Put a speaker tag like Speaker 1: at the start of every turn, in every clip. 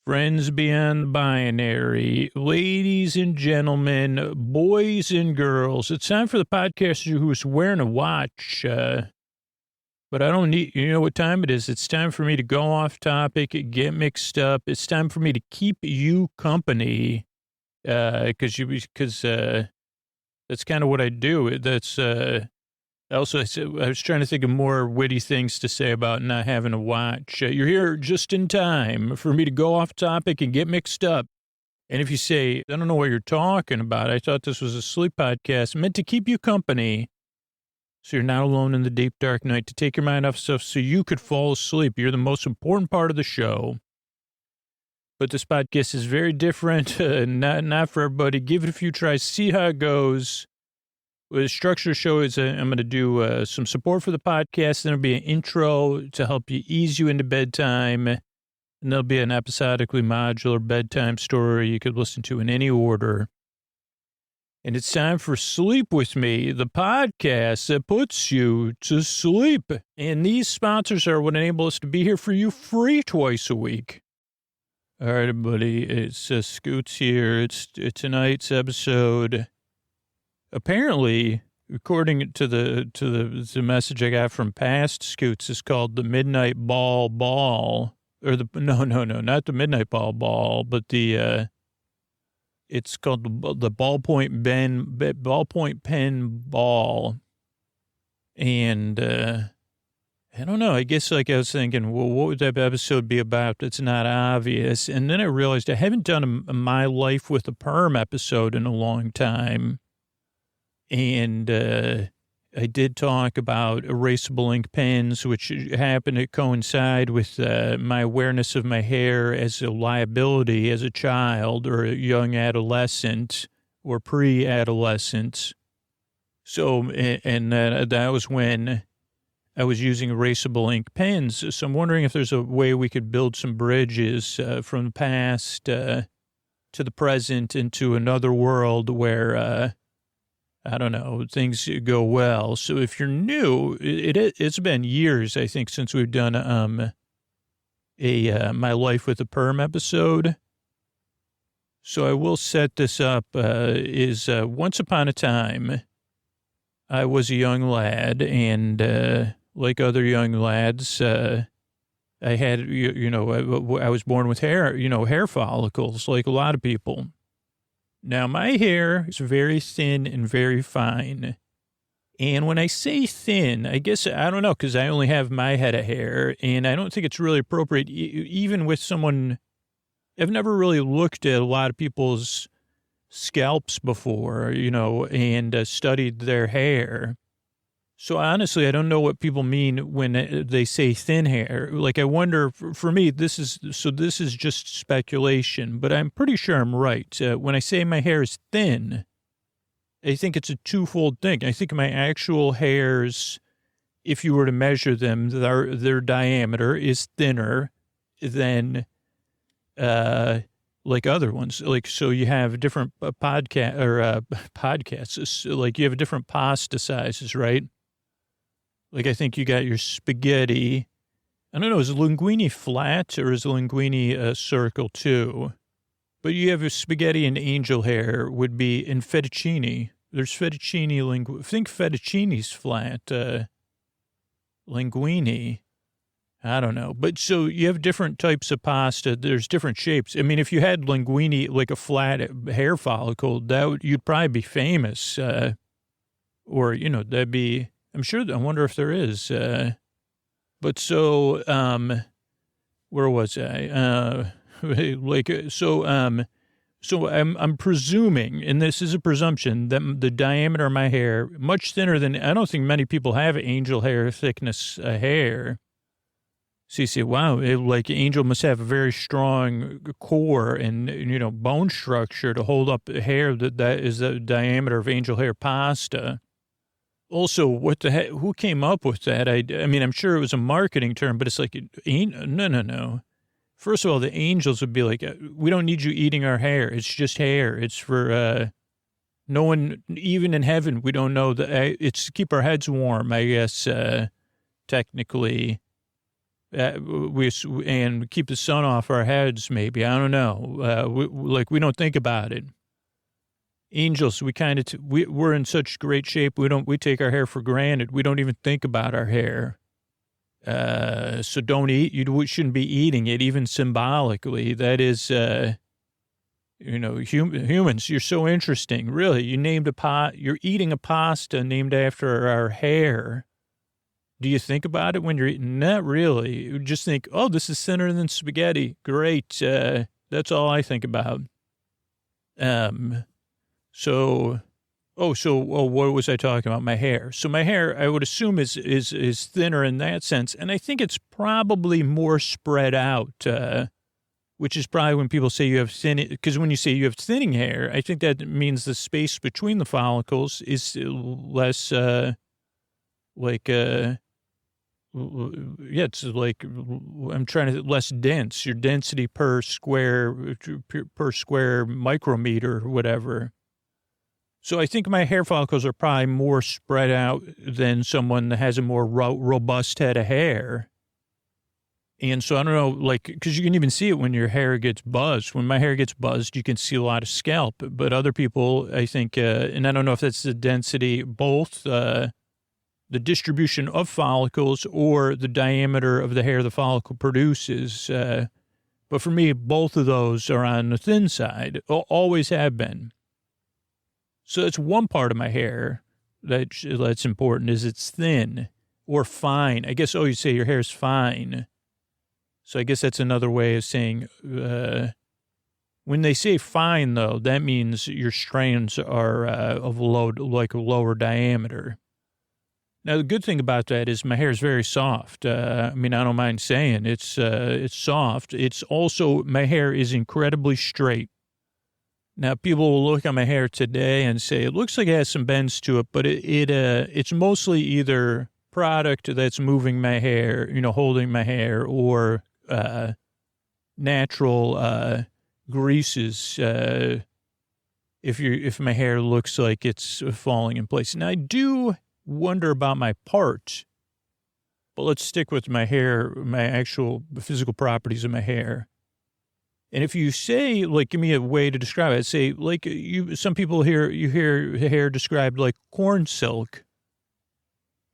Speaker 1: Friends beyond the binary, ladies and gentlemen, boys and girls, it's time for the podcaster who's wearing a watch. But I don't need, you know what time it is? It's time for me to go off topic, get mixed up. It's time for me to keep you company, because that's kind of what I do. I was trying to think of more witty things to say about not having a watch. You're here just in time for me to go off topic and get mixed up. And if you say, I don't know what you're talking about, I thought this was a sleep podcast meant to keep you company so you're not alone in the deep, dark night, to take your mind off stuff so you could fall asleep. You're the most important part of the show. But this podcast is very different, not for everybody. Give it a few tries, see how it goes. The structure of the show is I'm going to do some support for the podcast. Then there'll be an intro to help you ease you into bedtime. And there'll be an episodically modular bedtime story you could listen to in any order. And it's time for Sleep With Me, the podcast that puts you to sleep. And these sponsors are what enable us to be here for you free twice a week. All right, everybody, it's Scoots here. It's tonight's episode. Apparently, according to the message I got from past Scoots, is called the Midnight Ball, or no, not the Midnight Ball, but it's called the Ballpoint pen ball, and I don't know. I guess I was thinking, well, what would that episode be about? It's not obvious, and then I realized I haven't done a My Life with a Perm episode in a long time. And I did talk about erasable ink pens, which happened to coincide with my awareness of my hair as a liability as a child or a young adolescent or pre-adolescent. So, and that was when I was using erasable ink pens. So I'm wondering if there's a way we could build some bridges from the past to the present into another world where I don't know, things go well. So if you're new, it's been years, I think, since we've done My Life with a Perm episode. So I will set this up. Once upon a time, I was a young lad, and like other young lads, I had, I was born with hair follicles, like a lot of people. Now, my hair is very thin and very fine. And when I say thin, I guess, I don't know, because I only have my head of hair, and I don't think it's really appropriate, even with someone, I've never really looked at a lot of people's scalps before, and studied their hair. So honestly, I don't know what people mean when they say thin hair. Like, I wonder, for me, this is just speculation, but I'm pretty sure I'm right. When I say my hair is thin, I think it's a twofold thing. I think my actual hairs, if you were to measure them, their diameter is thinner than, like other ones. Like, so you have different podcasts, like you have different pasta sizes, right? Like, I think you got your spaghetti. I don't know, is linguine flat or is linguine a circle too? But you have a spaghetti and angel hair would be in fettuccine. There's fettuccine I think fettuccine's flat. Linguine. I don't know. But so you have different types of pasta. There's different shapes. I mean, if you had linguine, like a flat hair follicle, you'd probably be famous. Or, that'd be... I'm sure, I wonder if there is. But so, where was I? So I'm presuming, and this is a presumption, that the diameter of my hair, much thinner than, I don't think many people have angel hair thickness hair. So you say, wow, angel must have a very strong core and bone structure to hold up hair that is the diameter of angel hair pasta. Also, what the heck, who came up with that? I mean, I'm sure it was a marketing term, but it's like, no. First of all, the angels would be like, we don't need you eating our hair. It's just hair. It's for no one, even in heaven, we don't know. It's to keep our heads warm, I guess, technically. and keep the sun off our heads, maybe. I don't know. We don't think about it. Angels, we kind of, we're in such great shape. We take our hair for granted. We don't even think about our hair. So don't eat, you shouldn't be eating it, even symbolically. That is, humans, you're so interesting. Really, you're eating a pasta named after our hair. Do you think about it when you're eating? Not really. You just think, oh, this is thinner than spaghetti. Great. That's all I think about. What was I talking about? My hair. So my hair, I would assume is thinner in that sense. And I think it's probably more spread out, which is probably when people say you have because when you say you have thinning hair, I think that means the space between the follicles is less, it's like, less dense, your density per square micrometer or whatever. So I think my hair follicles are probably more spread out than someone that has a more robust head of hair. And so I don't know, because you can even see it when your hair gets buzzed. When my hair gets buzzed, you can see a lot of scalp. But other people, I think, and I don't know if that's the density, both the distribution of follicles or the diameter of the hair the follicle produces. But for me, both of those are on the thin side, always have been. So that's one part of my hair that's important, is it's thin or fine. I guess, you say your hair's fine. So I guess that's another way of saying, when they say fine, though, that means your strands are of a lower diameter. Now, the good thing about that is my hair is very soft. I don't mind saying it's soft. It's also, my hair is incredibly straight. Now, people will look at my hair today and say, it looks like it has some bends to it, but it's mostly either product that's moving my hair, holding my hair, or natural greases if my hair looks like it's falling in place. Now, I do wonder about my part, but let's stick with my hair, my actual physical properties of my hair. And if you say, give me a way to describe it, I'd say, some people you hear hair described like corn silk.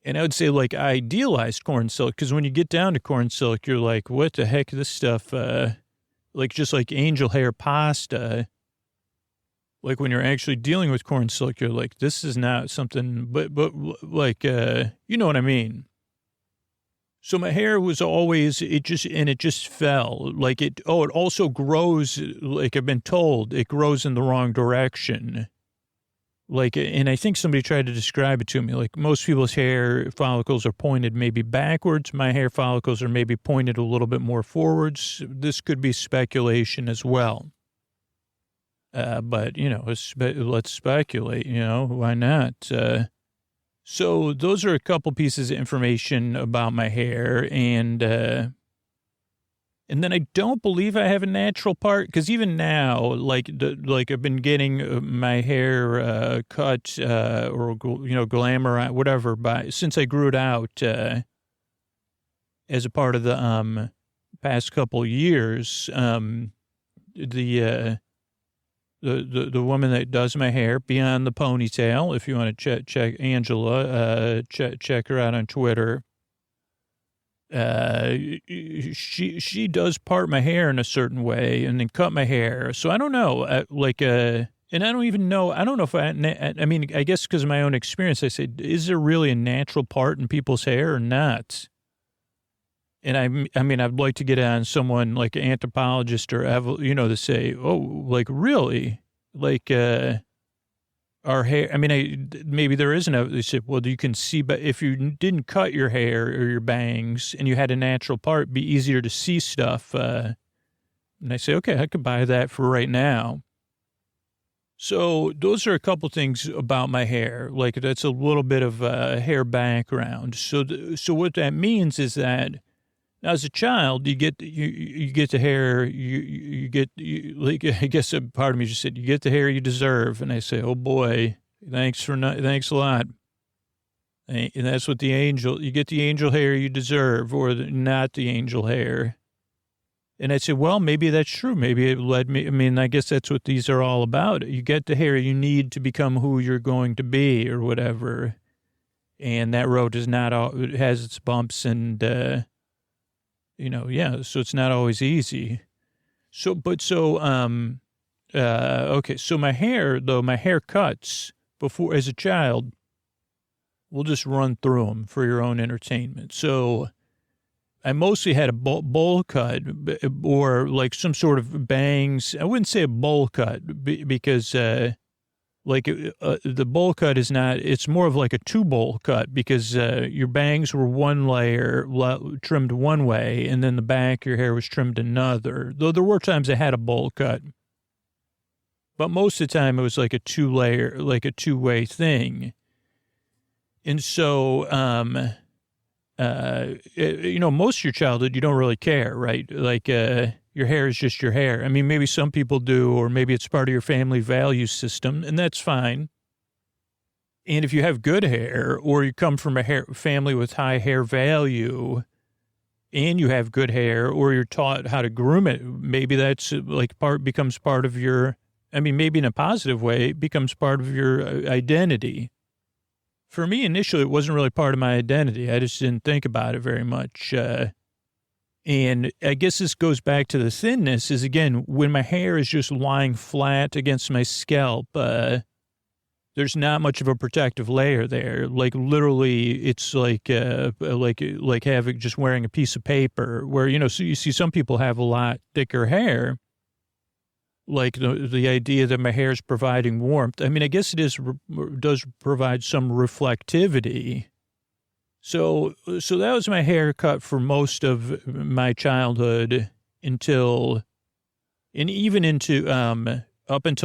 Speaker 1: And I would say, idealized corn silk, because when you get down to corn silk, you're like, what the heck, this stuff, just like angel hair pasta. When you're actually dealing with corn silk, you're like, this is not something, but you know what I mean? So my hair was always, it just fell. It also grows, I've been told, it grows in the wrong direction. And I think somebody tried to describe it to me. Most people's hair follicles are pointed maybe backwards. My hair follicles are maybe pointed a little bit more forwards. This could be speculation as well. But, let's speculate, why not? So those are a couple pieces of information about my hair, and then I don't believe I have a natural part, because even now, I've been getting my hair cut or glamour, whatever, since I grew it out as a part of the past couple years. The woman that does my hair, beyond the ponytail, if you want to check Angela, check her out on Twitter. She does part my hair in a certain way and then cut my hair. So I don't know, and I don't even know. I don't know if I guess because of my own experience, I said, is there really a natural part in people's hair or not? And I'd like to get on someone like an anthropologist or, to say, really? Our hair, maybe there isn't they said, well, you can see, but if you didn't cut your hair or your bangs and you had a natural part, it'd be easier to see stuff. And I say, okay, I could buy that for right now. So those are a couple things about my hair. That's a little bit of hair background. So what that means is that, now, as a child, you get the hair, I guess a part of me just said, you get the hair you deserve. And I say, oh boy, thanks a lot. And that's what you get the angel hair you deserve, or not the angel hair. And I said, well, maybe that's true. Maybe it led me. I mean, I guess that's what these are all about. You get the hair you need to become who you're going to be or whatever. And that road is not all, it has its bumps and, yeah, so it's not always easy. Okay. So my hair cuts before, as a child, we'll just run through them for your own entertainment. So I mostly had a bowl cut or like some sort of bangs. I wouldn't say a bowl cut because the bowl cut is not, it's more of like a two bowl cut because your bangs were one layer trimmed one way and then the back, your hair was trimmed another. Though there were times I had a bowl cut. But most of the time it was like a two-way thing. And so, most of your childhood, you don't really care, right? Like, your hair is just your hair. I mean, maybe some people do, or maybe it's part of your family value system, and that's fine. And if you have good hair, or you come from a family with high hair value, and you have good hair, or you're taught how to groom it, maybe that's becomes part of your, maybe in a positive way, it becomes part of your identity. For me, initially, it wasn't really part of my identity. I just didn't think about it very much. And I guess this goes back to the thinness is, again, when my hair is just lying flat against my scalp, there's not much of a protective layer there. Like, literally, it's like having just wearing a piece of paper where, so you see some people have a lot thicker hair. Like the idea that my hair is providing warmth. I mean, I guess does provide some reflectivity. So that was my haircut for most of my childhood up until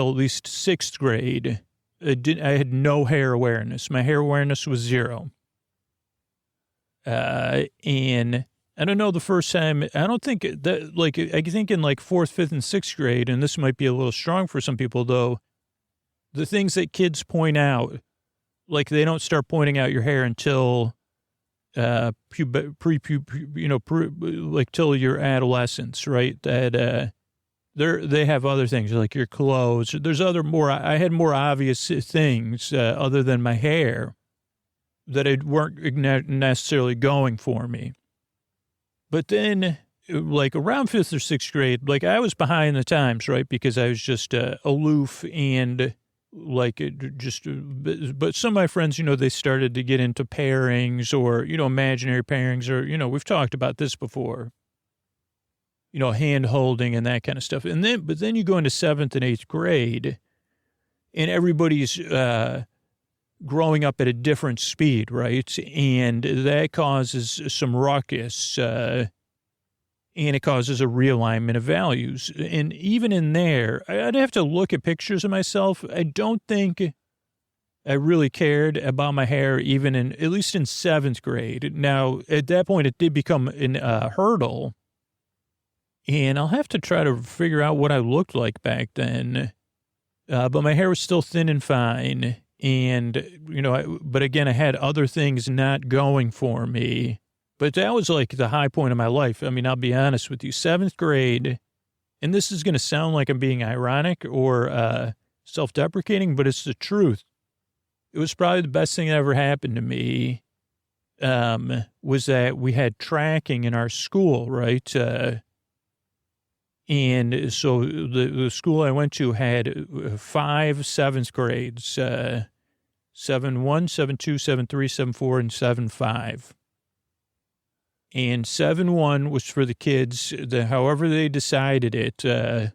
Speaker 1: at least sixth grade. I had no hair awareness. My hair awareness was zero. And I don't know the first time, I don't think that, I think in fourth, fifth, and sixth grade, and this might be a little strong for some people, though, the things that kids point out, they don't start pointing out your hair until, till your adolescence, right? That, they have other things, like your clothes. I had more obvious things, other than my hair, that weren't necessarily going for me. But then, around fifth or sixth grade, I was behind the times, right? Because I was just aloof and but some of my friends, they started to get into pairings or, imaginary pairings or, we've talked about this before, hand holding and that kind of stuff. But then you go into seventh and eighth grade and everybody's growing up at a different speed, right? And that causes some ruckus, and it causes a realignment of values. And even in there, I'd have to look at pictures of myself. I don't think I really cared about my hair, at least in seventh grade. Now, at that point, it did become a hurdle. And I'll have to try to figure out what I looked like back then. But my hair was still thin and fine. And, but again, I had other things not going for me. But that was the high point of my life. I'll be honest with you. Seventh grade, and this is going to sound like I'm being ironic or self-deprecating, but it's the truth. It was probably the best thing that ever happened to me, was that we had tracking in our school, right? And so the school I went to had 5 seventh grades, 7-1, 7-2, 7-3, 7-4, and 7-5. And 7-1 was for the kids, however they decided it. And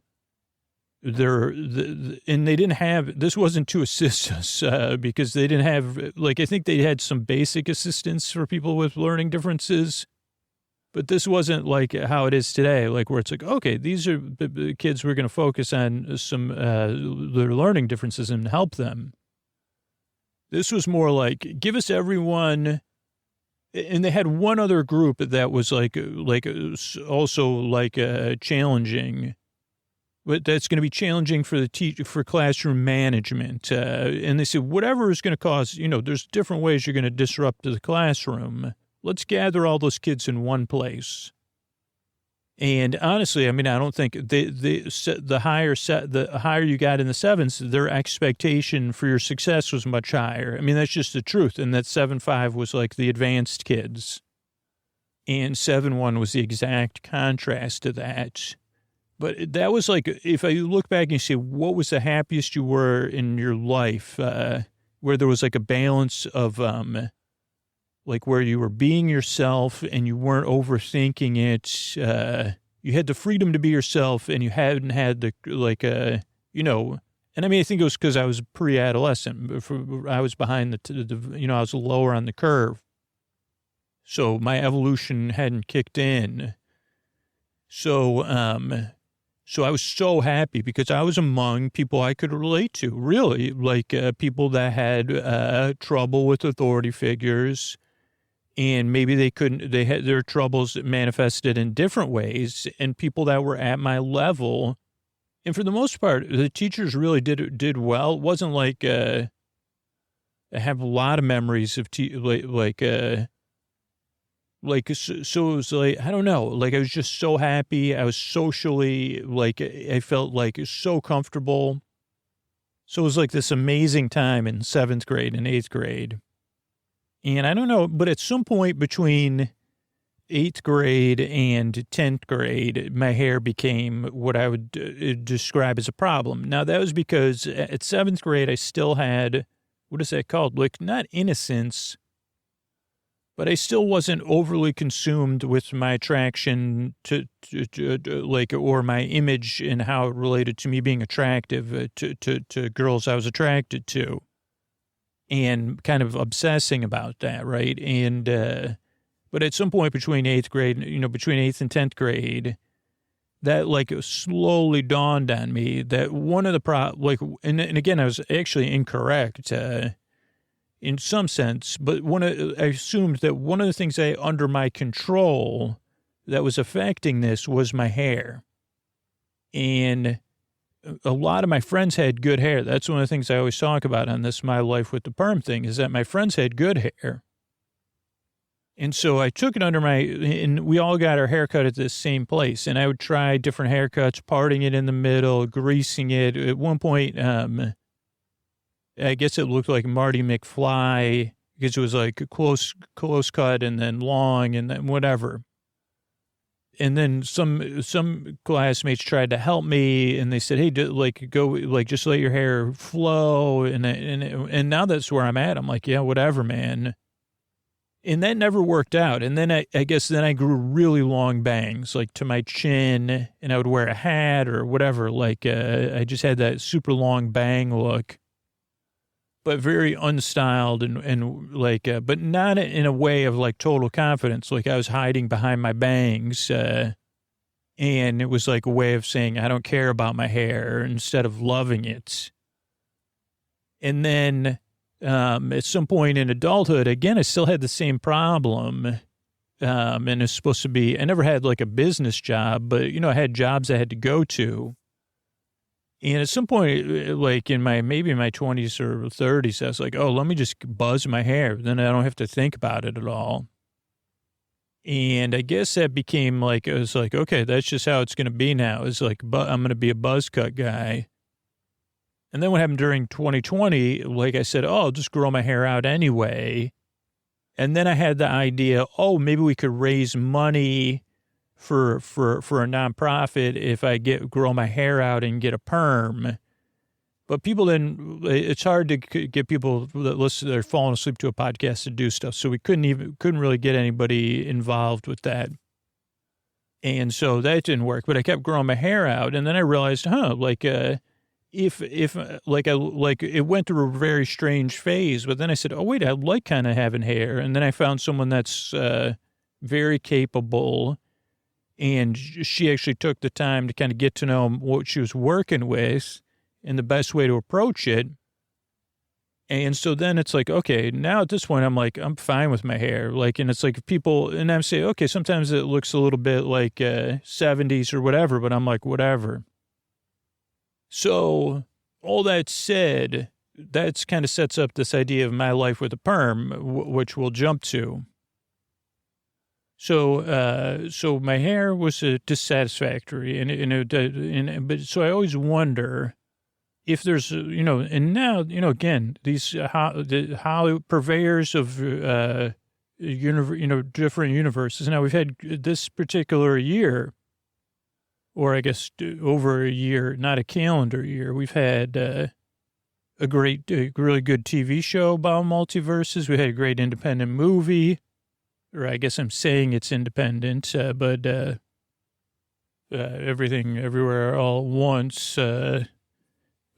Speaker 1: they didn't have, this wasn't to assist us, because they didn't have, I think they had some basic assistance for people with learning differences. But this wasn't how it is today, where it's okay, these are the kids we're going to focus on some their learning differences and help them. This was more give us everyone, and they had one other group that was also challenging. but that's going to be challenging for the teacher, for classroom management. And they said, whatever is going to cause, there's different ways you're going to disrupt the classroom. Let's gather all those kids in one place. And honestly, I don't think the higher you got in the sevens, their expectation for your success was much higher. That's just the truth. And that 7-5 was like the advanced kids. And 7-1 was the exact contrast to that. But that was like, if I look back and you say, what was the happiest you were in your life, where there was like a balance of, like where you were being yourself and you weren't overthinking it. You had the freedom to be yourself and you hadn't had the, and I think it was because I was pre-adolescent. I was behind I was lower on the curve. So my evolution hadn't kicked in. So I was so happy because I was among people I could relate to, really, like people that had trouble with authority figures, and maybe they had their troubles manifested in different ways, and people that were at my level. And for the most part, the teachers really did well. It wasn't like I have a lot of memories of so it was like, I don't know, like I was just so happy. I was socially, I felt like so comfortable. So it was like this amazing time in 7th grade and 8th grade. And I don't know, but at some point between 8th grade and 10th grade, my hair became what I would describe as a problem. Now that was because at 7th grade, I still had, what is that called? Like not innocence, but I still wasn't overly consumed with my attraction to or my image and how it related to me being attractive to girls I was attracted to, and kind of obsessing about that, right? And but at some point between 8th grade, between 8th and 10th grade, that like slowly dawned on me that one of the and again I was actually incorrect. In some sense, but I assumed that one of the things under my control that was affecting this was my hair. And a lot of my friends had good hair. That's one of the things I always talk about on this My Life with the Perm thing, is that my friends had good hair. And so I took it and we all got our hair cut at this same place. And I would try different haircuts, parting it in the middle, greasing it. At one point, I guess it looked like Marty McFly because it was like a close cut and then long and then whatever. And then some classmates tried to help me and they said, hey, just let your hair flow. And now that's where I'm at. I'm like, yeah, whatever, man. And that never worked out. And then I guess then I grew really long bangs, like to my chin, and I would wear a hat or whatever. I just had that super long bang look. But very unstyled and but not in a way of like total confidence. Like I was hiding behind my bangs, and it was like a way of saying, I don't care about my hair instead of loving it. And then, at some point in adulthood, again, I still had the same problem. And it's supposed to be, I never had like a business job, but I had jobs I had to go to. And at some point, like maybe in my 20s or 30s, I was like, oh, let me just buzz my hair. Then I don't have to think about it at all. And I guess that became like, I was like, okay, that's just how it's going to be now. It's like, I'm going to be a buzz cut guy. And then what happened during 2020, like I said, oh, I'll just grow my hair out anyway. And then I had the idea, oh, maybe we could raise money for a nonprofit if I grow my hair out and get a perm. But people it's hard to get people that listen, they're falling asleep to a podcast to do stuff. So we couldn't really get anybody involved with that. And so that didn't work, but I kept growing my hair out. And then I realized, if it went through a very strange phase, but then I said, oh, wait, I like kind of having hair. And then I found someone that's very capable. And she actually took the time to kind of get to know what she was working with and the best way to approach it. And so then it's like, okay, now at this point, I'm like, I'm fine with my hair. And it's like people, and I'm saying, okay, sometimes it looks a little bit like 70s or whatever, but I'm like, whatever. So all that said, that's kind of sets up this idea of my life with a perm, which we'll jump to. So my hair was dissatisfactory, but so I always wonder if there's, and now, again, these the Hollywood purveyors of different universes. Now we've had this particular year, or I guess over a year, not a calendar year. We've had a really good TV show about multiverses. We had a great independent movie. Or I guess I'm saying it's independent, but Everything Everywhere All at Once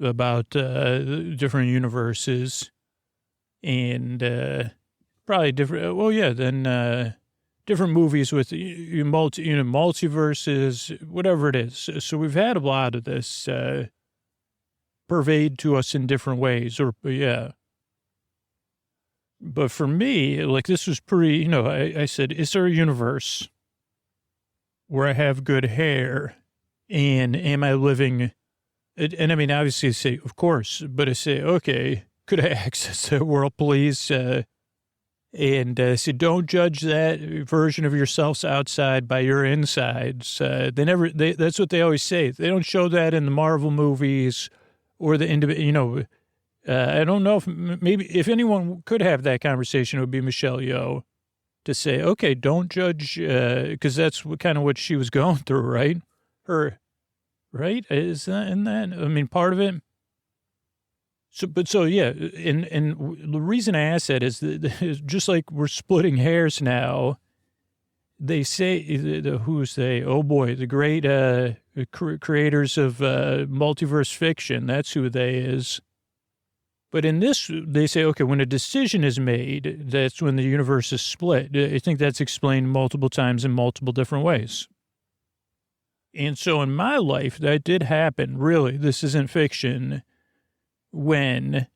Speaker 1: about different universes and probably different. Well, yeah, then different movies with multiverses, whatever it is. So we've had a lot of this pervade to us in different ways, or yeah. But for me, like this was pretty, I said, is there a universe where I have good hair and am I living? And I mean, obviously I say, of course, but I say, okay, could I access that world, please? And I said, don't judge that version of yourselves outside by your insides. That's what they always say. They don't show that in the Marvel movies or the, I don't know if anyone could have that conversation, it would be Michelle Yeoh to say, okay, don't judge, because that's kind of what she was going through, right? Right? Isn't that, I mean, part of it? So yeah, and the reason I ask that is just like we're splitting hairs now, they say, who's they? Oh boy, the great creators of multiverse fiction, that's who they is. But in this, they say, okay, when a decision is made, that's when the universe is split. I think that's explained multiple times in multiple different ways. And so in my life, that did happen, really. This isn't fiction. When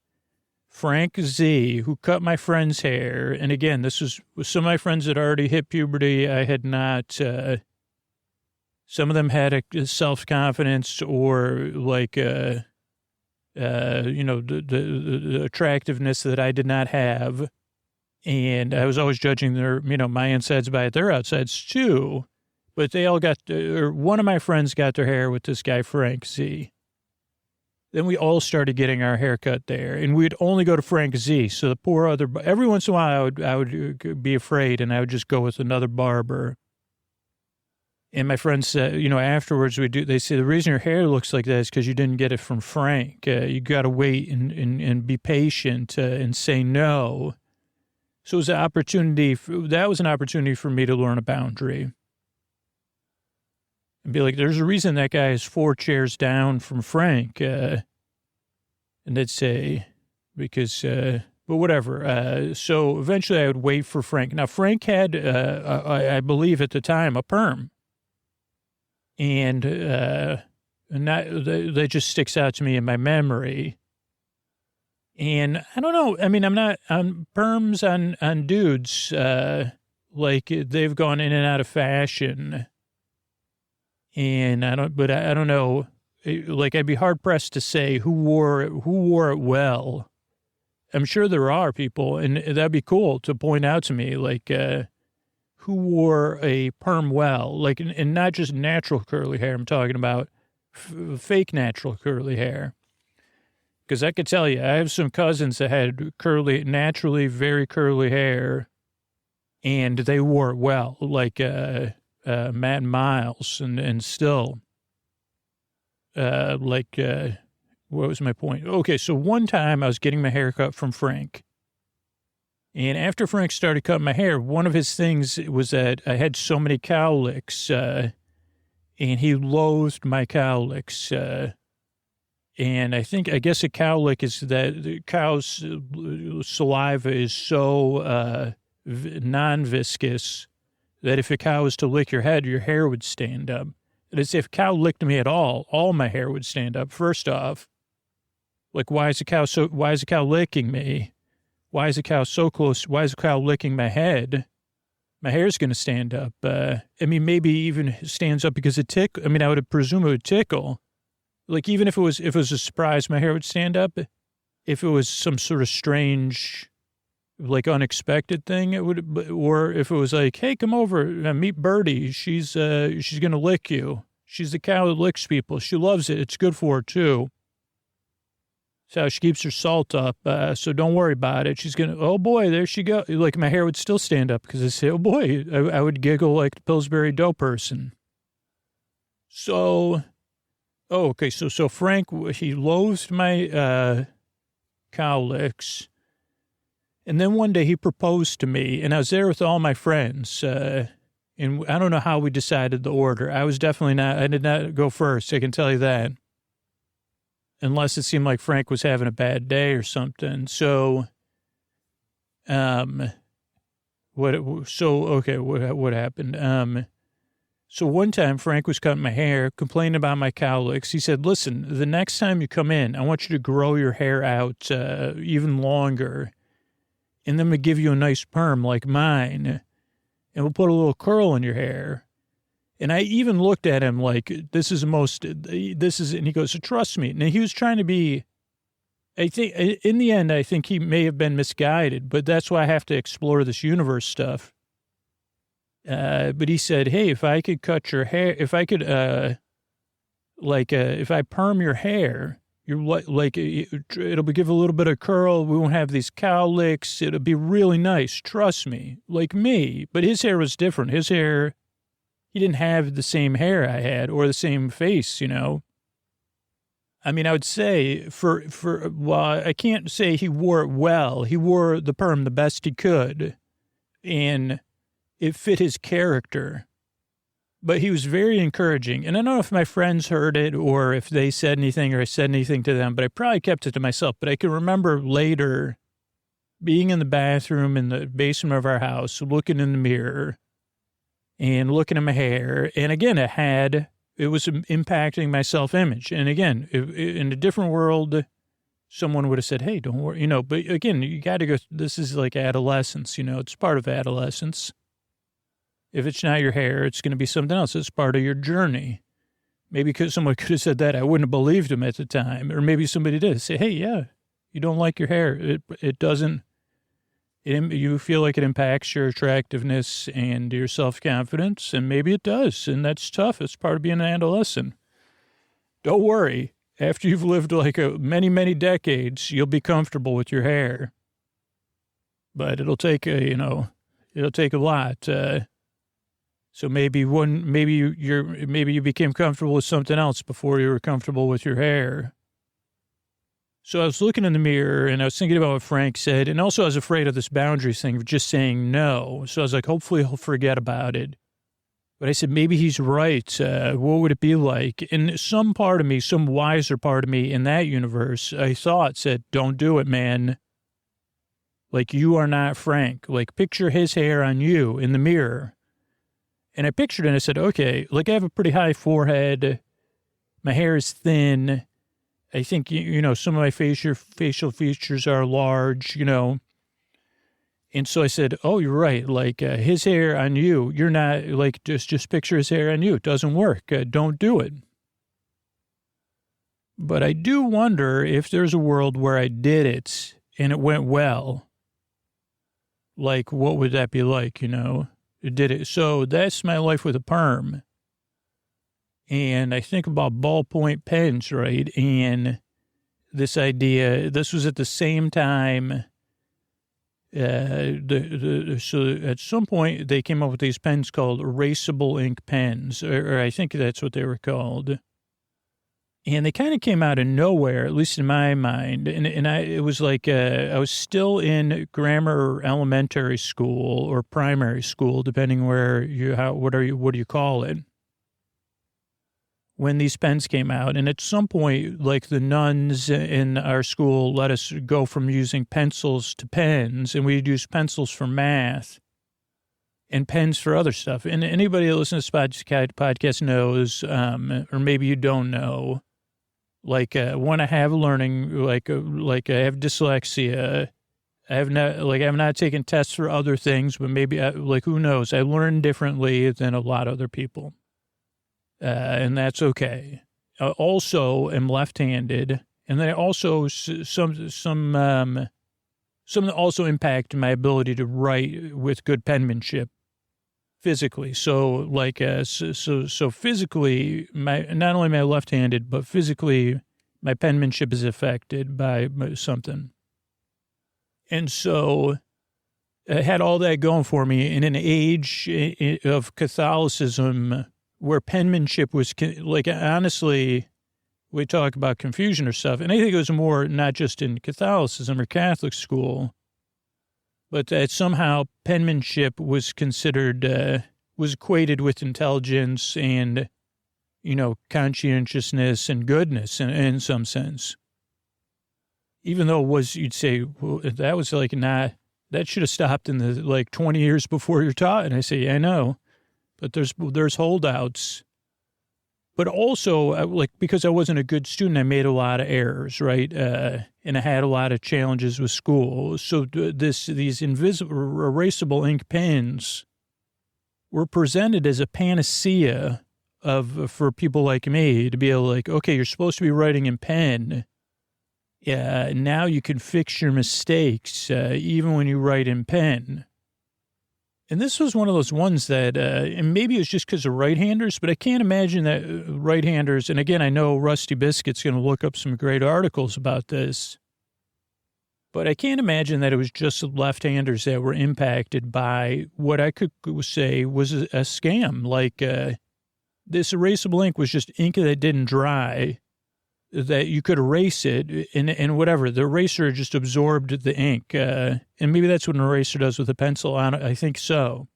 Speaker 1: Frank Z, who cut my friend's hair, and again, this was some of my friends had already hit puberty. I had not. Some of them had a self-confidence or like, the attractiveness that I did not have. And I was always judging their, my insides by their outsides too. But they all got, or one of my friends got their hair with this guy, Frank Z. Then we all started getting our hair cut there, and we'd only go to Frank Z. So the poor other, every once in a while I would be afraid and I would just go with another barber. And my friends said, afterwards they say the reason your hair looks like that is because you didn't get it from Frank. You got to wait and be patient and say no. So it was an opportunity. That was an opportunity for me to learn a boundary. And be like, there's a reason that guy is 4 chairs down from Frank. And they'd say, because, but whatever. So eventually I would wait for Frank. Now, Frank had, I believe at the time, a perm. And that just sticks out to me in my memory. And I don't know. I mean, I'm not on perms on dudes, like they've gone in and out of fashion. And I don't know, like I'd be hard pressed to say who wore it well. I'm sure there are people, and that'd be cool to point out to me, like, who wore a perm well, like, and not just natural curly hair. I'm talking about fake natural curly hair. Because I could tell you, I have some cousins that had naturally very curly hair, and they wore it well, like, Matt and Miles, and still, what was my point? Okay, so one time I was getting my hair cut from Frank. And after Frank started cutting my hair, one of his things was that I had so many cowlicks, and he loathed my cowlicks. And I guess a cowlick is that the cow's saliva is so non-viscous that if a cow was to lick your head, your hair would stand up. And it's if a cow licked me at all my hair would stand up. First off, like, why is a cow licking me? Why is a cow so close? Why is a cow licking my head? My hair's going to stand up. I mean, maybe even stands up because I would presume it would tickle. Like, even if it was a surprise, my hair would stand up. If it was some sort of strange, like unexpected thing, it would, or if it was like, hey, come over, meet Birdie. She's going to lick you. She's the cow that licks people. She loves it. It's good for her too. So she keeps her salt up. So don't worry about it. She's going to, oh boy, there she goes. Like my hair would still stand up because I say, oh boy, I would giggle like the Pillsbury Dough person. So, okay. So Frank, he loathed my, cow licks. And then one day he proposed to me, and I was there with all my friends. And I don't know how we decided the order. I did not go first. I can tell you that. Unless it seemed like Frank was having a bad day or something. So, what happened? So one time Frank was cutting my hair, complaining about my cow licks. He said, listen, the next time you come in, I want you to grow your hair out, even longer. And then we give you a nice perm like mine. And we'll put a little curl in your hair. And I even looked at him like, and he goes, so trust me. And he was trying to be, I think, in the end, I think he may have been misguided, but that's why I have to explore this universe stuff. But he said, hey, if I could cut your hair, if I could, if I perm your hair, it'll give a little bit of curl. We won't have these cow licks. It'll be really nice. Trust me, like me. But his hair was different. His hair, he didn't have the same hair I had or the same face, you know. I mean, I would say well, I can't say he wore it well. He wore the perm the best he could. And it fit his character. But he was very encouraging. And I don't know if my friends heard it or if they said anything or I said anything to them, but I probably kept it to myself. But I can remember later being in the bathroom in the basement of our house, looking in the mirror and looking at my hair. And again, it was impacting my self-image. And again, in a different world, someone would have said, hey, don't worry, you know. But again, you got to go, this is like adolescence, you know, it's part of adolescence. If it's not your hair, it's going to be something else. It's part of your journey. Maybe because someone could have said that, I wouldn't have believed him at the time. Or maybe somebody did say, hey, yeah, you don't like your hair. It doesn't, you feel like it impacts your attractiveness and your self-confidence. And maybe it does. And that's tough. It's part of being an adolescent. Don't worry. After you've lived like many, many decades, you'll be comfortable with your hair. But it'll take it'll take a lot. So maybe you became comfortable with something else before you were comfortable with your hair. So I was looking in the mirror and I was thinking about what Frank said. And also I was afraid of this boundaries thing of just saying no. So I was like, hopefully he'll forget about it. But I said, maybe he's right. What would it be like? And some part of me, some wiser part of me in that universe, I thought said, don't do it, man. Like, you are not Frank. Like, picture his hair on you in the mirror. And I pictured it and I said, okay, like I have a pretty high forehead. My hair is thin. I think, you know, some of my facial features are large, you know. And so I said, oh, you're right. Like his hair on you, you're not like, just picture his hair on you. It doesn't work. Don't do it. But I do wonder if there's a world where I did it and it went well. Like, what would that be like, you know? Did it. So that's my life with a perm. And I think about ballpoint pens, right? And this idea, this was at the same time. So at some point they came up with these pens called erasable ink pens, or I think that's what they were called. And they kind of came out of nowhere, at least in my mind. And it was like I was still in grammar or elementary school or primary school, depending where what do you call it? When these pens came out. And at some point, like the nuns in our school let us go from using pencils to pens, and we'd use pencils for math and pens for other stuff. And anybody that listens to this podcast knows, or maybe you don't know, like when I have learning, like I have dyslexia, I have not taken tests for other things, but maybe who knows? I learn differently than a lot of other people, and that's okay. also am left-handed, and then also some that also impact my ability to write with good penmanship physically. So like, so physically, not only am I left-handed, but physically my penmanship is affected by something. And so I had all that going for me in an age of Catholicism where penmanship was, like, honestly, we talk about confusion or stuff, and I think it was more not just in Catholicism or Catholic school, but that somehow penmanship was considered, was equated with intelligence and, conscientiousness and goodness in some sense. Even though it was, you'd say, well, that was like not, that should have stopped in the, like, 20 years before you're taught. And I say, I know, but there's holdouts. But also, like, because I wasn't a good student, I made a lot of errors, right? And I had a lot of challenges with school. So these invisible, erasable ink pens were presented as a panacea for people like me to be able to, like, okay, you're supposed to be writing in pen. Yeah, now you can fix your mistakes, even when you write in pen. And this was one of those ones that, and maybe it's just because of right-handers, but I can't imagine that right-handers, and again, I know Rusty Biscuit's going to look up some great articles about this, but I can't imagine that it was just left-handers that were impacted by what I could say was a scam. Like, this erasable ink was just ink that didn't dry, that you could erase it and whatever. The eraser just absorbed the ink. And maybe that's what an eraser does with a pencil. I think so.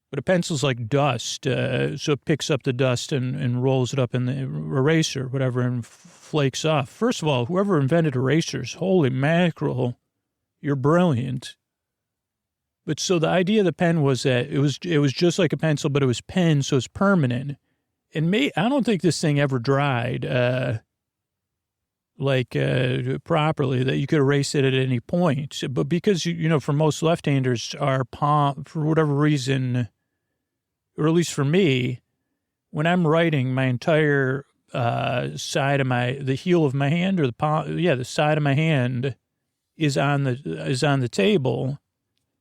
Speaker 1: But a pencil's like dust. So it picks up the dust and rolls it up in the eraser, whatever, and flakes off. First of all, whoever invented erasers, holy mackerel, you're brilliant. But so the idea of the pen was that it was just like a pencil, but it was pen, so it's permanent. And I don't think this thing ever dried, properly, that you could erase it at any point. But because, for most left-handers, our palm, for whatever reason, or at least for me, when I'm writing, my entire side of the heel of my hand, or the palm, the side of my hand is on the table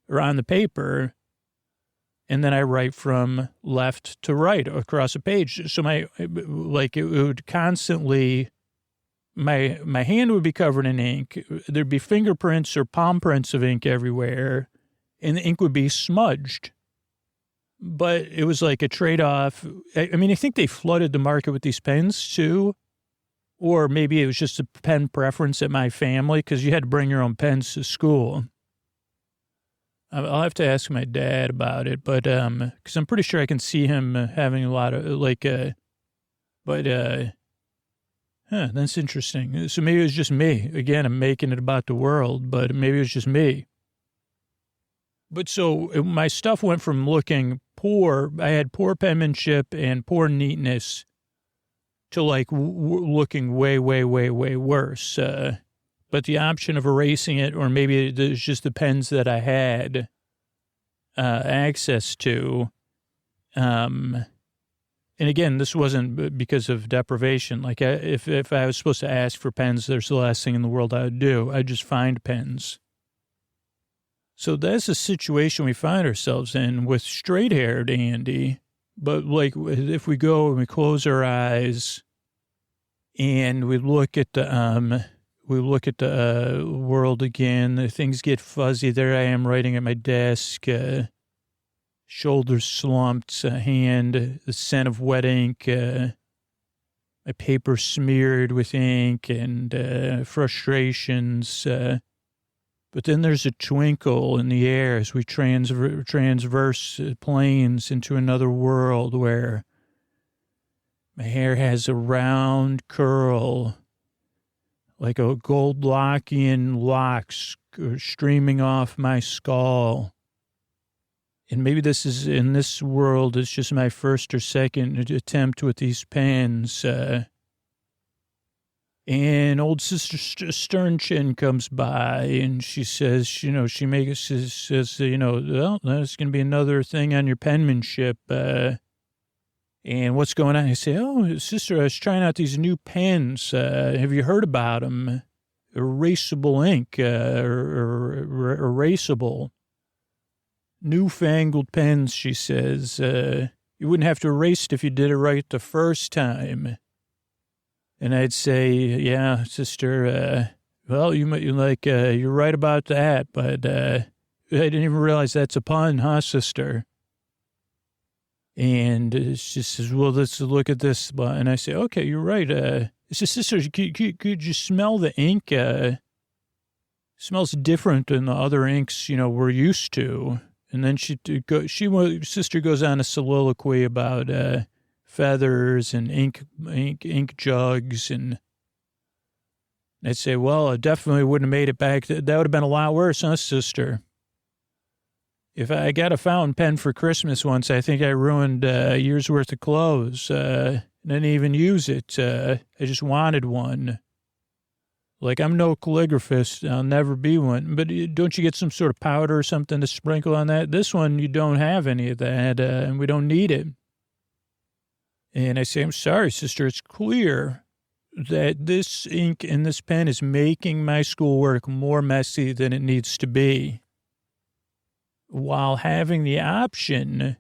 Speaker 1: or on the paper. And then I write from left to right across a page. So it would constantly, my hand would be covered in ink. There'd be fingerprints or palm prints of ink everywhere, and the ink would be smudged. But it was like a trade-off. I mean, I think they flooded the market with these pens too, or maybe it was just a pen preference at my family because you had to bring your own pens to school. I'll have to ask my dad about it, but, cause I'm pretty sure I can see him having a lot of that's interesting. So maybe it was just me. Again, I'm making it about the world, but maybe it was just me. But so my stuff went from looking poor, I had poor penmanship and poor neatness, to like looking way, way, way, way worse. But the option of erasing it, or maybe it's just the pens that I had access to. And again, this wasn't because of deprivation. Like, if I was supposed to ask for pens, there's the last thing in the world I would do. I'd just find pens. So that's the situation we find ourselves in with straight-haired Andy. But like, if we go and we close our eyes and we look at the world again, things get fuzzy. There I am writing at my desk, shoulders slumped, hand, the scent of wet ink, my paper smeared with ink and frustrations. But then there's a twinkle in the air as we transverse planes into another world where my hair has a round curl, like a gold Lockian locks streaming off my skull. And maybe this is, in this world, it's just my first or second attempt with these pens. And old Sister Sternchin comes by and she says, well, there's going to be another thing on your penmanship. And And what's going on? I say, oh, sister, I was trying out these new pens. Have you heard about them? Erasable ink, or Erasable. Newfangled pens, she says. You wouldn't have to erase it if you did it right the first time. And I'd say, yeah, sister, well, you're right about that, but I didn't even realize that's a pun, huh, sister? And she says, well, let's look at this. And I say, okay, you're right. She says, sister, could you smell the ink? Smells different than the other inks, we're used to. And then sister goes on a soliloquy about feathers and ink jugs. And I'd say, well, I definitely wouldn't have made it back. That would have been a lot worse, huh, sister? If I got a fountain pen for Christmas once, I think I ruined a year's worth of clothes. Didn't even use it. I just wanted one. Like, I'm no calligraphist. I'll never be one. But don't you get some sort of powder or something to sprinkle on that? This one, you don't have any of that, and we don't need it. And I say, I'm sorry, sister. It's clear that this ink in this pen is making my schoolwork more messy than it needs to be, while having the option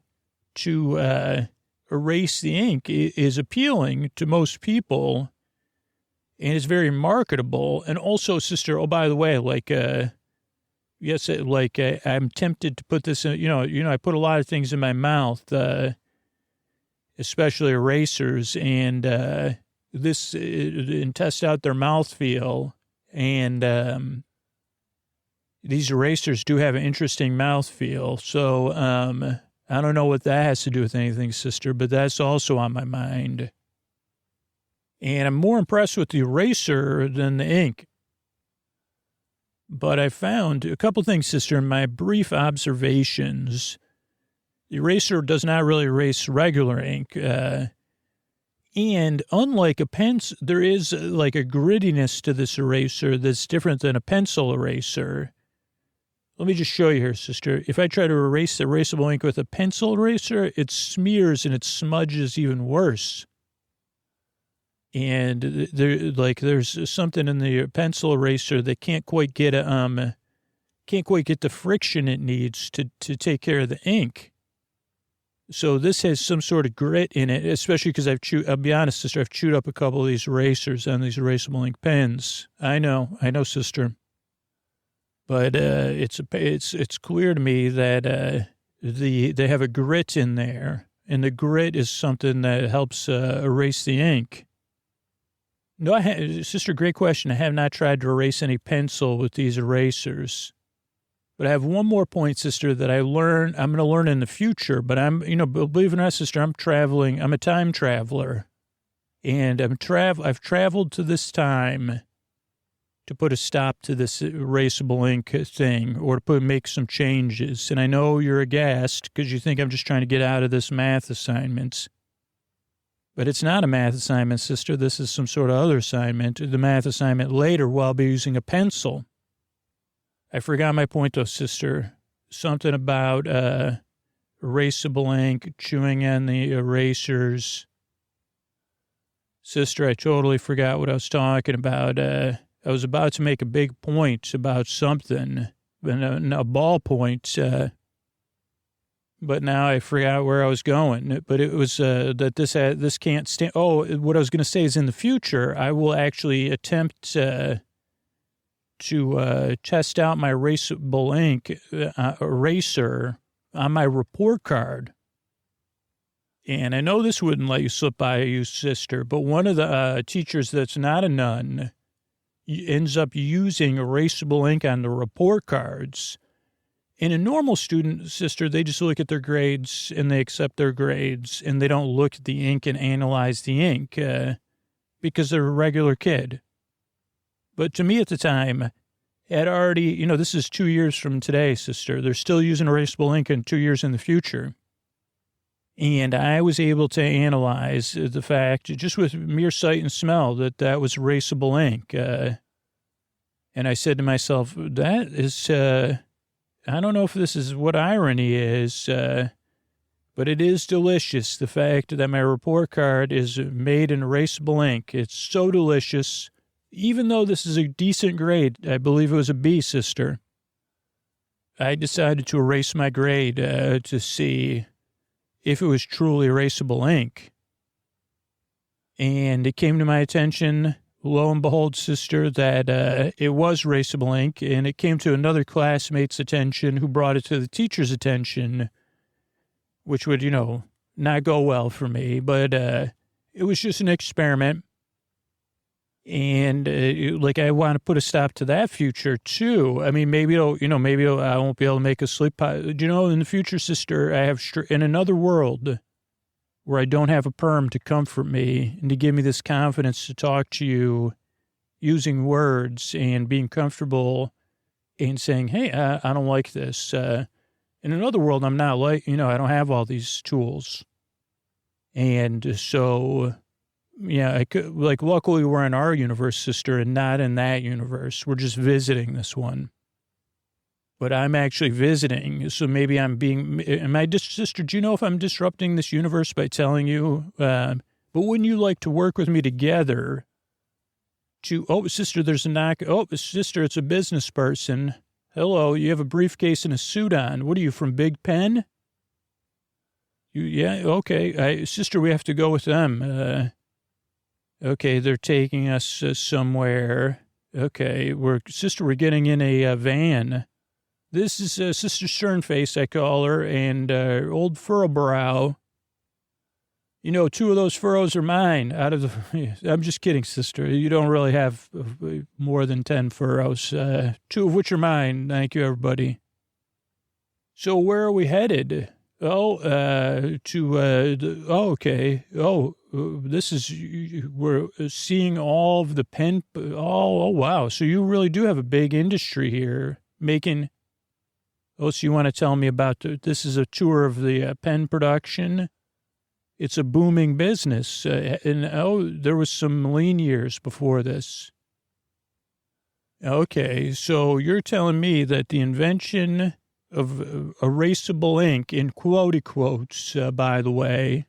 Speaker 1: to erase the ink is appealing to most people, and it's very marketable. And also, sister, oh, by the way, I'm tempted to put this in, I put a lot of things in my mouth, especially erasers, and and test out their mouthfeel. And these erasers do have an interesting mouthfeel. So I don't know what that has to do with anything, sister, but that's also on my mind. And I'm more impressed with the eraser than the ink. But I found a couple things, sister, in my brief observations. The eraser does not really erase regular ink. And unlike a pencil, there is like a grittiness to this eraser that's different than a pencil eraser. Let me just show you here, sister. If I try to erase the erasable ink with a pencil eraser, it smears and it smudges even worse. And there's something in the pencil eraser that can't quite get the friction it needs to take care of the ink. So this has some sort of grit in it, especially because I'll be honest, sister, I've chewed up a couple of these erasers on these erasable ink pens. I know, sister. But it's clear to me that they have a grit in there, and the grit is something that helps erase the ink. No, sister, great question. I have not tried to erase any pencil with these erasers. But I have one more point, sister, that I'm going to learn in the future. But believe it or not, sister, I'm traveling. I'm a time traveler. And I've traveled to this time to put a stop to this erasable ink thing, or to make some changes. And I know you're aghast because you think I'm just trying to get out of this math assignment. But it's not a math assignment, sister. This is some sort of other assignment. The math assignment later, I'll be using a pencil. I forgot my point, though, sister. Something about erasable ink, chewing on the erasers. Sister, I totally forgot what I was talking about. I was about to make a big point about something, a ballpoint, but now I forgot where I was going. But it was that this can't stand. Oh, what I was going to say is in the future, I will actually attempt to test out my erasable ink eraser on my report card. And I know this wouldn't let you slip by you, sister, but one of the teachers that's not a nun ends up using erasable ink on the report cards. In a normal student, sister, they just look at their grades and they accept their grades, and they don't look at the ink and analyze the ink because they're a regular kid. But to me at the time, had already, this is 2 years from today, sister. They're still using erasable ink in 2 years in the future. And I was able to analyze the fact, just with mere sight and smell, that was erasable ink. And I said to myself, that is... I don't know if this is what irony is, but But it is delicious, the fact that my report card is made in erasable ink. It's so delicious. Even though this is a decent grade, I believe it was a B, sister, I decided to erase my grade to see if it was truly erasable ink. And it came to my attention, lo and behold, sister, that it was erasable ink. And it came to another classmate's attention who brought it to the teacher's attention, which would, not go well for me. But it was just an experiment. And I want to put a stop to that future too. I mean, maybe I won't be able to make a sleep pod. In the future, sister, I have in another world where I don't have a perm to comfort me and to give me this confidence to talk to you using words and being comfortable and saying, hey, I don't like this. In another world, I'm not I don't have all these tools. And so, yeah, I could, luckily we're in our universe, sister, and not in that universe. We're just visiting this one. But I'm actually visiting, so maybe sister, do you know if I'm disrupting this universe by telling you? But wouldn't you like to work with me together sister, there's a knock. Oh, sister, it's a business person. Hello, you have a briefcase and a suit on. What are you, from Big Pen? Yeah, okay. Sister, we have to go with them. Okay, they're taking us somewhere. Okay, we're getting in a van. This is Sister Sternface, I call her, and old Furrowbrow. Two of those furrows are mine. I'm just kidding, sister. You don't really have more than 10 furrows. 2 of which are mine. Thank you, everybody. So where are we headed? Okay. This is, we're seeing all of the pen. Oh, wow. So you really do have a big industry here making. So you want to tell me about, this is a tour of the pen production. It's a booming business. There was some lean years before this. Okay. So you're telling me that the invention of erasable ink, in quote quotes, by the way,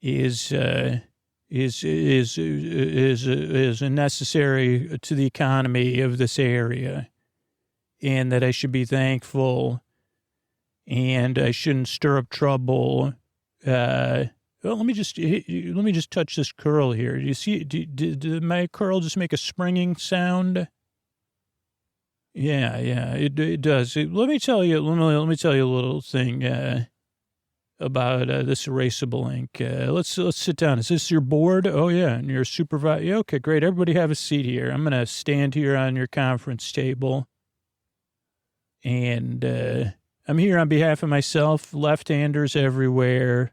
Speaker 1: is necessary to the economy of this area, and that I should be thankful, and I shouldn't stir up trouble. Well, let me just touch this curl here. Do you see? Did my curl just make a springing sound? Yeah, it does. Let me tell you a little thing about this erasable ink. Let's sit down. Is this your board? Oh yeah, and your supervisor. Yeah, okay, great. Everybody have a seat here. I'm gonna stand here on your conference table, and I'm here on behalf of myself, left-handers everywhere,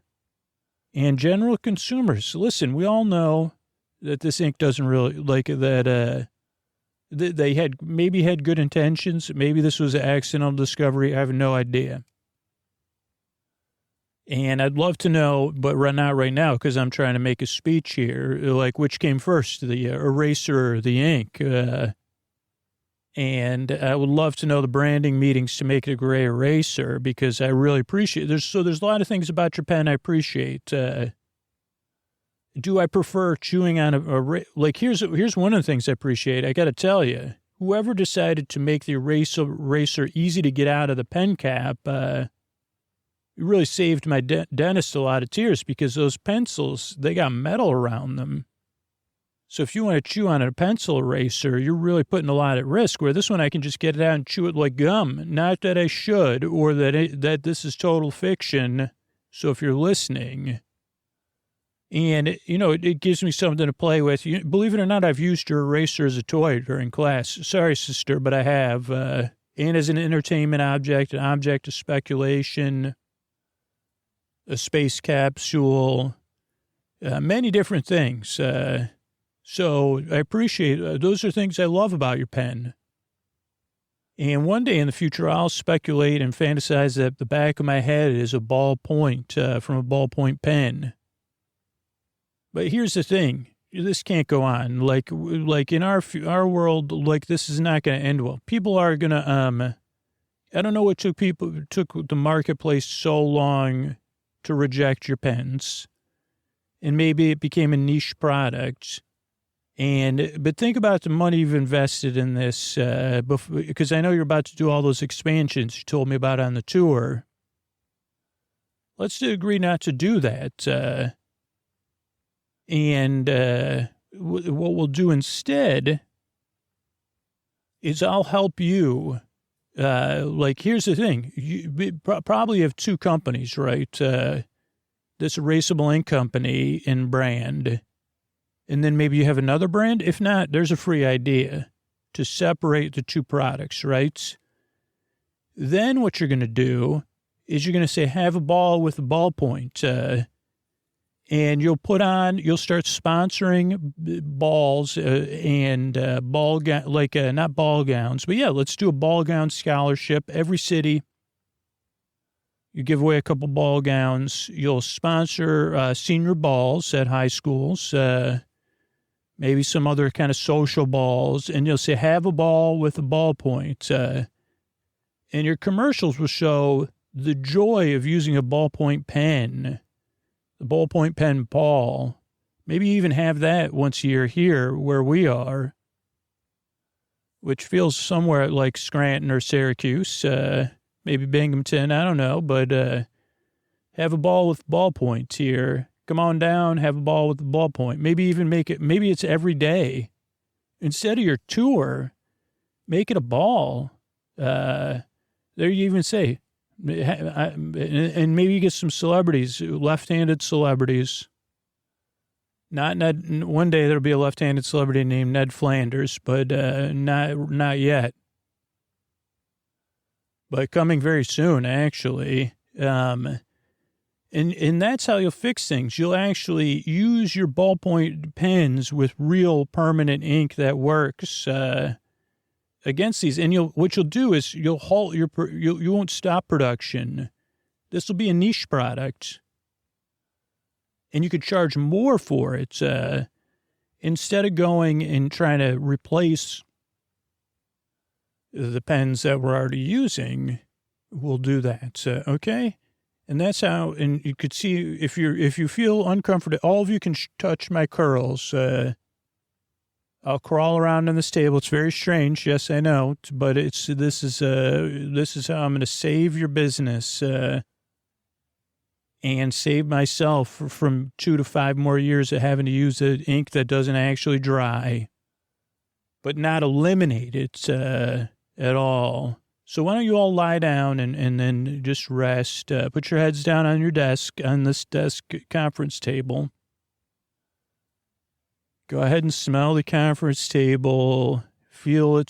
Speaker 1: and general consumers. Listen, we all know that this ink doesn't really like that. They had good intentions. Maybe this was an accidental discovery. I have no idea. And I'd love to know, but not right now, because I'm trying to make a speech here, which came first, the eraser or the ink? And I would love to know the branding meetings to make it a gray eraser, because I really appreciate it. There's a lot of things about your pen I appreciate. Do I prefer chewing on here's one of the things I appreciate. I got to tell you, whoever decided to make the eraser easy to get out of the pen cap, it really saved my dentist a lot of tears, because those pencils, they got metal around them. So if you want to chew on a pencil eraser, you're really putting a lot at risk, where this one I can just get it out and chew it like gum. Not that I should, or that this is total fiction. So if you're listening, and it gives me something to play with. Believe it or not, I've used your eraser as a toy during class. Sorry, sister, but I have. And as an entertainment object, an object of speculation, a space capsule, many different things. So I appreciate, those are things I love about your pen. And one day in the future, I'll speculate and fantasize that the back of my head is a ballpoint from a ballpoint pen. But here's the thing. This can't go on. Like in our world, this is not going to end well. People are going to, I don't know what took the marketplace so long to reject your pens, and maybe it became a niche product. But think about the money you've invested in this, because I know you're about to do all those expansions you told me about on the tour. Let's agree not to do that. What we'll do instead is I'll help you. Here's the thing. You probably have two companies, right? This Erasable ink company and brand. And then maybe you have another brand. If not, there's a free idea to separate the two products, right? Then what you're going to do is you're going to say, have a ball with a ballpoint. And you'll start sponsoring balls and not ball gowns, but yeah, let's do a ball gown scholarship. Every city, you give away a couple ball gowns. You'll sponsor senior balls at high schools, maybe some other kind of social balls, and you'll say, have a ball with a ballpoint. And your commercials will show the joy of using a ballpoint pen. The ballpoint pen ball. Maybe even have that once a year here where we are, which feels somewhere like Scranton or Syracuse, maybe Binghamton, I don't know, but have a ball with ballpoints here. Come on down, have a ball with the ballpoint. Maybe even maybe it's every day. Instead of your tour, make it a ball. There you even say, and maybe you get some celebrities, left-handed celebrities. Not Ned. One day there'll be a left-handed celebrity named Ned Flanders, but not yet. But coming very soon, actually. And that's how you'll fix things. You'll actually use your ballpoint pens with real permanent ink that works. Against these, and what you'll do is you'll halt you won't stop production. This will be a niche product, and you could charge more for it instead of going and trying to replace the pens that we're already using. We'll do that, okay? And that's how. And you could see if you feel uncomfortable, all of you can touch my curls. I'll crawl around on this table. It's very strange. Yes, I know, but this is how I'm going to save your business, and save myself from 2 to 5 more years of having to use the ink that doesn't actually dry, but not eliminate it, at all. So why don't you all lie down and then just rest, put your heads down on your desk, on this desk conference table. Go ahead and smell the conference table. Feel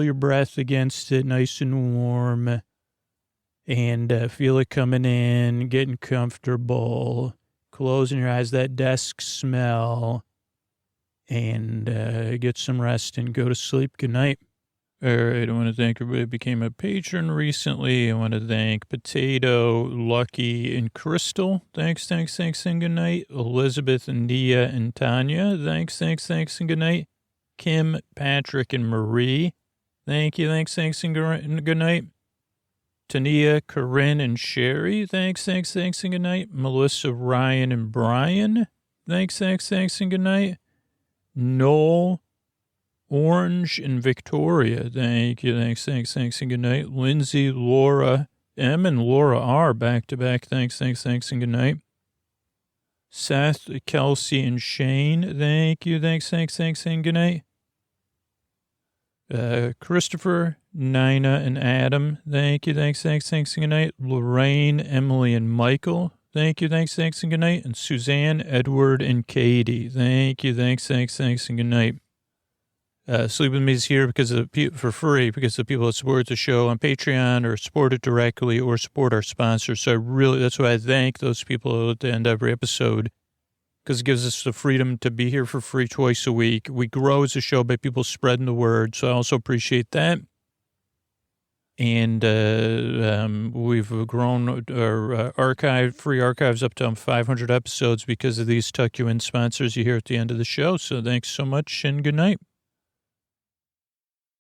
Speaker 1: your breath against it, nice and warm. And feel it coming in, getting comfortable. Closing your eyes, that desk smell. And get some rest and go to sleep. Good night. All right, I want to thank everybody who became a patron recently. I want to thank Potato, Lucky, and Crystal. Thanks, and good night. Elizabeth, and Nia, and Tanya. Thanks, and good night. Kim, Patrick, and Marie. Thank you, thanks, and good night. Tania, Corinne, and Sherry. Thanks, and good night. Melissa, Ryan, and Brian. Thanks, and good night. Noel, Orange, and Victoria. Thank you. Thanks, and good night. Lindsay, Laura, M, and Laura R. Back to back. Thanks, and good night. Seth, Kelsey, and Shane. Thank you. Thanks, and good night. Christopher, Nina, and Adam. Thank you. Thanks, and good night. Lorraine, Emily, and Michael. Thank you. Thanks, and good night. And Suzanne, Edward, and Katie. Thank you. Thanks, and good night. Sleep With Me is here for free because the people that support the show on Patreon or support it directly or support our sponsors. So that's why I thank those people at the end of every episode, because it gives us the freedom to be here for free twice a week. We grow as a show by people spreading the word. So I also appreciate that. And we've grown our free archives up to 500 episodes because of these tuck you in sponsors you hear at the end of the show. So thanks so much and good night.